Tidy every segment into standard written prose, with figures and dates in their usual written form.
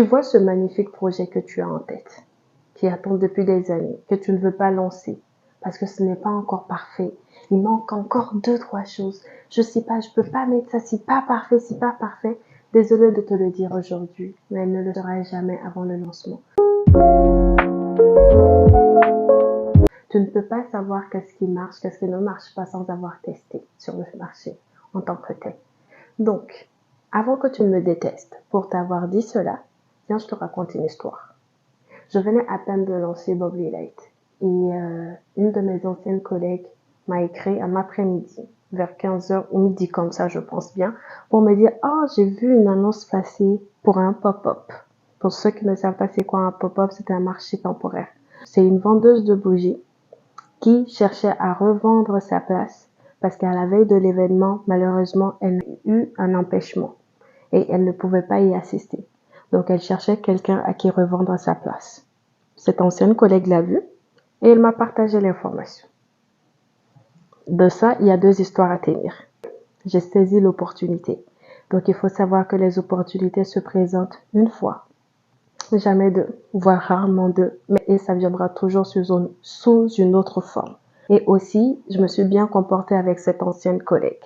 Tu vois ce magnifique projet que tu as en tête, qui attend depuis des années, que tu ne veux pas lancer, parce que ce n'est pas encore parfait. Il manque encore deux, trois choses. Je sais pas, je peux pas mettre ça, c'est pas parfait, c'est pas parfait. Désolée de te le dire aujourd'hui, mais elle ne le sera jamais avant le lancement. Tu ne peux pas savoir qu'est-ce qui marche, qu'est-ce qui ne marche pas sans avoir testé sur le marché en tant que tel. Donc, avant que tu ne me détestes pour t'avoir dit cela, viens, je te raconte une histoire. Je venais à peine de lancer Bubbly Light et une de mes anciennes collègues m'a écrit un après-midi, vers 15h ou midi comme ça, je pense bien, pour me dire « Oh, j'ai vu une annonce passer pour un pop-up ». Pour ceux qui ne savent pas c'est quoi un pop-up, c'est un marché temporaire. C'est une vendeuse de bougies qui cherchait à revendre sa place parce qu'à la veille de l'événement, malheureusement, elle a eu un empêchement et elle ne pouvait pas y assister. Donc, elle cherchait quelqu'un à qui revendre sa place. Cette ancienne collègue l'a vue et elle m'a partagé l'information. De ça, il y a deux histoires à tenir. J'ai saisi l'opportunité. Donc, il faut savoir que les opportunités se présentent une fois, jamais deux, voire rarement deux, mais ça viendra toujours sous une autre forme. Et aussi, je me suis bien comportée avec cette ancienne collègue.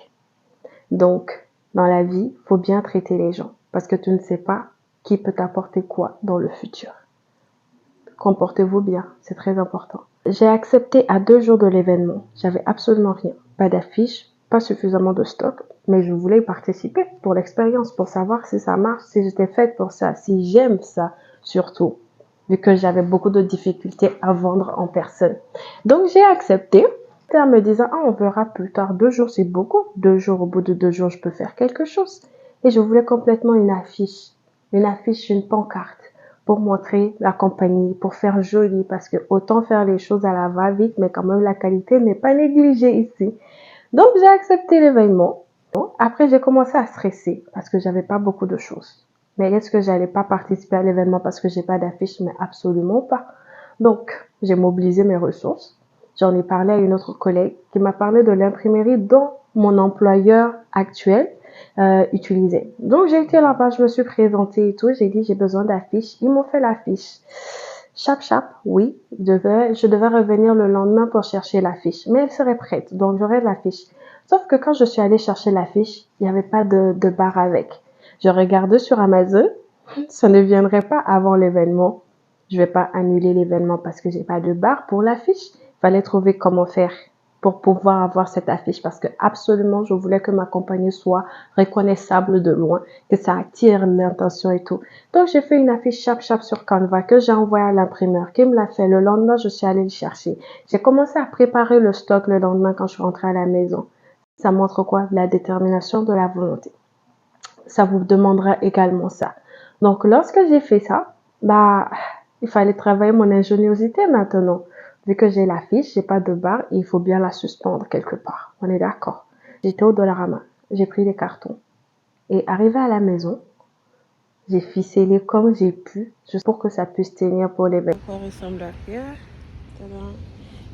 Donc, dans la vie, il faut bien traiter les gens parce que tu ne sais pas qui peut t'apporter quoi dans le futur. Comportez-vous bien, c'est très important. J'ai accepté à 2 jours de l'événement. J'avais absolument rien. Pas d'affiche, pas suffisamment de stock, mais je voulais y participer pour l'expérience, pour savoir si ça marche, si j'étais faite pour ça, si j'aime ça, surtout, vu que j'avais beaucoup de difficultés à vendre en personne. Donc, j'ai accepté en me disant, ah, on verra plus tard. 2 jours, c'est beaucoup. 2 jours, au bout de 2 jours, je peux faire quelque chose. Et je voulais complètement une affiche, une pancarte pour montrer la compagnie, pour faire joli, parce que autant faire les choses à la va-vite, mais quand même la qualité n'est pas négligée ici. Donc, j'ai accepté l'événement. Après, j'ai commencé à stresser parce que j'avais pas beaucoup de choses. Mais est-ce que j'allais pas participer à l'événement parce que j'ai pas d'affiche? Mais absolument pas. Donc, j'ai mobilisé mes ressources. J'en ai parlé à une autre collègue qui m'a parlé de l'imprimerie dont mon employeur actuel utilisait. Donc, j'ai été là-bas, je me suis présentée et tout. J'ai dit, j'ai besoin d'affiches. Ils m'ont fait l'affiche. Chap, oui, je devais revenir le lendemain pour chercher l'affiche. Mais elle serait prête, donc j'aurais l'affiche. Sauf que quand je suis allée chercher l'affiche, il n'y avait pas de barre avec. Je regardais sur Amazon, ça ne viendrait pas avant l'événement. Je vais pas annuler l'événement parce que j'ai pas de barre pour l'affiche. Il fallait trouver comment faire pour pouvoir avoir cette affiche parce que absolument, je voulais que ma compagnie soit reconnaissable de loin, que ça attire l'intention et tout. Donc, j'ai fait une affiche chap sur Canva que j'ai envoyée à l'imprimeur qui me l'a fait. Le lendemain, je suis allée le chercher. J'ai commencé à préparer le stock le lendemain quand je suis rentrée à la maison. Ça montre quoi? La détermination, de la volonté. Ça vous demandera également ça. Donc, lorsque j'ai fait ça, il fallait travailler mon ingéniosité maintenant. Vu que j'ai la fiche, j'ai pas de barre, il faut bien la suspendre quelque part. On est d'accord. J'étais au Dollarama. J'ai pris les cartons. Et arrivé à la maison, j'ai ficelé comme j'ai pu, juste pour que ça puisse tenir pour l'événement. Ça ressemble à rien.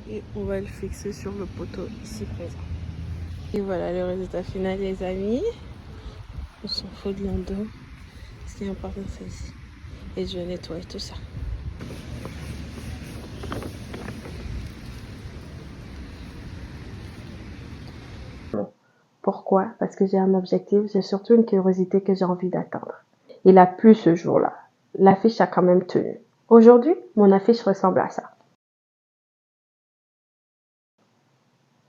Et on va le fixer sur le poteau ici présent. Et voilà le résultat final, les amis. On s'en fout de l'endos. Ce qui est important, c'est ici. Et je vais nettoyer tout ça. Pourquoi? Parce que j'ai un objectif, j'ai surtout une curiosité que j'ai envie d'atteindre. Il a plu ce jour-là. L'affiche a quand même tenu. Aujourd'hui, mon affiche ressemble à ça.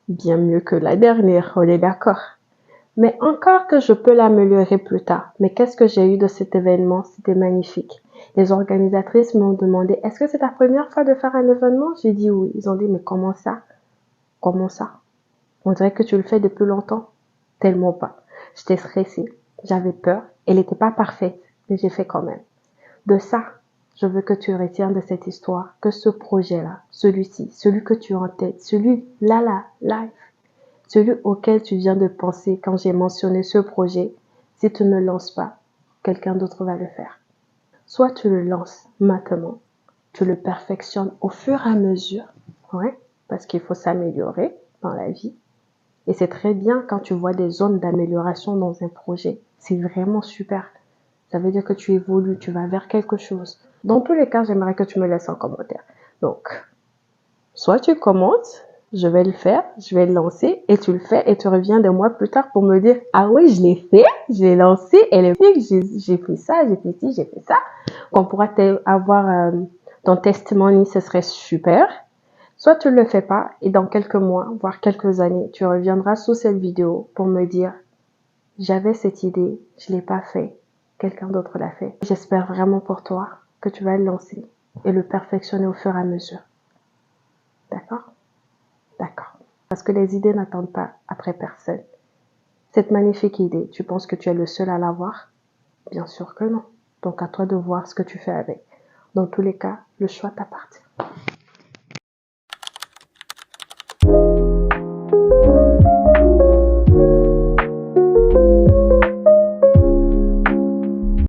Bien mieux que la dernière, on est d'accord. Mais encore que je peux l'améliorer plus tard. Mais qu'est-ce que j'ai eu de cet événement? C'était magnifique. Les organisatrices m'ont demandé, est-ce que c'est ta première fois de faire un événement? J'ai dit oui. Ils ont dit, mais comment ça? Comment ça? On dirait que tu le fais depuis longtemps. Tellement pas. J'étais stressée. J'avais peur. Elle n'était pas parfaite. Mais j'ai fait quand même. De ça, je veux que tu retiennes de cette histoire que ce projet-là, celui-ci, celui que tu as en tête, celui-là, live, celui auquel tu viens de penser quand j'ai mentionné ce projet, si tu ne le lances pas, quelqu'un d'autre va le faire. Soit tu le lances maintenant, tu le perfectionnes au fur et à mesure, ouais, parce qu'il faut s'améliorer dans la vie. Et c'est très bien quand tu vois des zones d'amélioration dans un projet. C'est vraiment super. Ça veut dire que tu évolues, tu vas vers quelque chose. Dans tous les cas, j'aimerais que tu me laisses un commentaire. Donc, soit tu commences, je vais le faire, je vais le lancer et tu le fais et tu reviens des mois plus tard pour me dire « Ah oui, je l'ai fait, je l'ai lancé et le fait que j'ai fait ça, j'ai fait ci, j'ai fait ça. » On pourra avoir ton testimony, ce serait super. Soit tu ne le fais pas et dans quelques mois, voire quelques années, tu reviendras sous cette vidéo pour me dire « J'avais cette idée, je ne l'ai pas fait, quelqu'un d'autre l'a fait. » J'espère vraiment pour toi que tu vas le lancer et le perfectionner au fur et à mesure. D'accord? D'accord. Parce que les idées n'attendent pas après personne. Cette magnifique idée, tu penses que tu es le seul à l'avoir? Bien sûr que non. Donc à toi de voir ce que tu fais avec. Dans tous les cas, le choix t'appartient.